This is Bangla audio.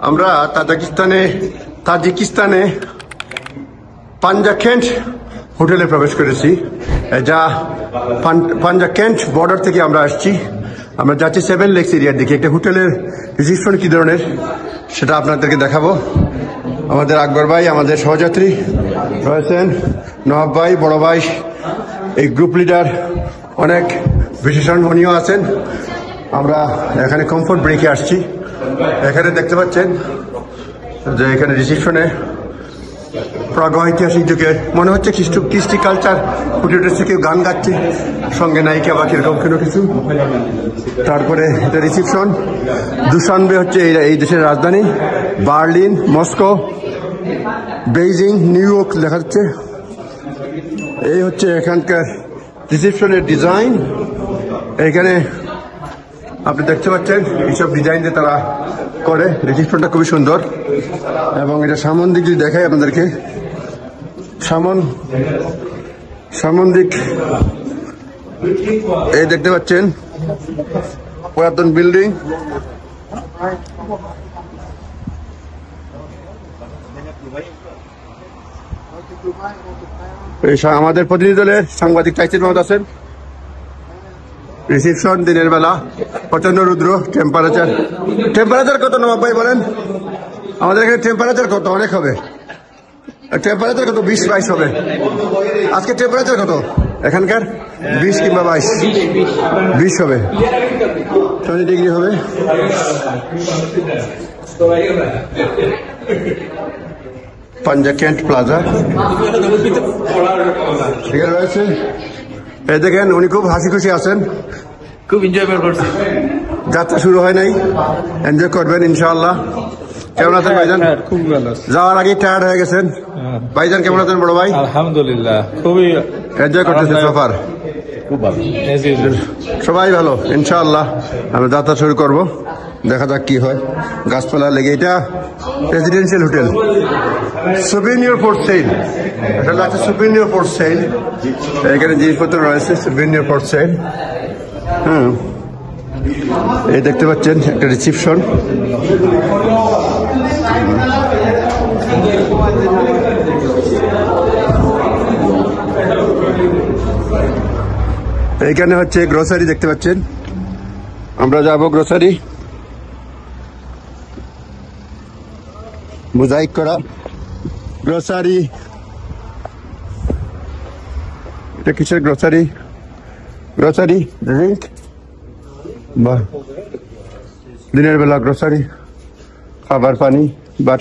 আমরা তাজিকিস্তানে পাঞ্জাকেন্ট হোটেলে প্রবেশ করেছি, যা পাঞ্জাকেন্ট বর্ডার থেকে আমরা আসছি। আমরা যাচ্ছি 7 লেকস এরিয়ার দিকে। একটা হোটেলের রিসিপশন কি ধরনের সেটা আপনাদেরকে দেখাবো। আমাদের আকবর ভাই, আমাদের সহযাত্রী রয়েছেন, নবাব ভাই, বড় ভাই, এই গ্রুপ লিডার, অনেক বিশেষণ উনিও আছেন। আমরা এখানে কমফোর্ট ব্রেকে আসছি। এখানে দেখতে পাচ্ছেন যে এখানে রিসিপশনে প্রাগৈতিহাসিক যুগে মনে হচ্ছে কৃষ্টি কালচার ফুটে উঠেছে, কেউ গান গাচ্ছে, সঙ্গে নায়িকা বা কিরকম কোনো কিছু। তারপরে এটা রিসিপশন। দুশানবে হচ্ছে এই দেশের রাজধানী, Berlin, Moscow, Beijing, new York দেখা যাচ্ছে। এই হচ্ছে এখানকার রিসিপশনের ডিজাইন। এখানে আপনি দেখতে পাচ্ছেন এইসব ডিজাইন দিয়ে তারা করে। রিসিপশনটা খুবই সুন্দর এবং এটা সামন দিক যদি দেখাই আপনাদেরকে, সামন দিক এই দেখতে পাচ্ছেন পুরাতন বিল্ডিং। আমাদের প্রতিনিধি দলের সাংবাদিক টাইসির মহম্মদ আছেন। রিসিপশন দিনের বেলা, প্রচন্ড রুদ্র, টেম্পারেচার কত নবাব ভাই বলেন? আমাদের এখানে টেম্পারেচার কত? অনেক হবে। টেম্পারেচার কত? 20-22 হবে। আজকে টেম্পারেচার কত এখানকার? 20 কিংবা 22 হবে, 20 ডিগ্রি হবে। পাঞ্জাকেন্ট প্লাজা এখানে রয়েছে। এই দেখেন উনি খুব হাসি খুশি আছেন, খুব এনজয় করছেন। যাত্রা শুরু হয় নাই, এনজয় করবেন ইনশাআল্লাহ। কেমন আছেন ভাইজান? খুব ভালো। যাওয়ার আগে টায়ার্ড হয়ে গেছেন। ভাইজান কেমন আছেন বড় ভাই? আলহামদুলিল্লাহ, খুবই এনজয় করতেছেন সফর। খুব ভালো, সবাই ভালো ইনশাআল্লাহ। আমরা যাত্রা শুরু করব, দেখা যাক কি হয়। গাছপালা লেগে, এটা residential hotel, souvenir for sale. এটা লাগছে সুভিনিয়র ফর সেল। এখানে জিনিসপত্র রয়েছে সুভিনিয়র ফর সেল। এই দেখতে পাচ্ছেন একটা রিসিপশন। এইখানে হচ্ছে গ্রোসারি দেখতে পাচ্ছেন। আমরা যাব গ্রোসারি, মোজাইক করা গ্রোসারি। এটা কিসের গ্রোসারি? গ্রোসারি ড্রিঙ্ক বা দিনের বেলা গ্রোসারি, খাবার পানি। বাট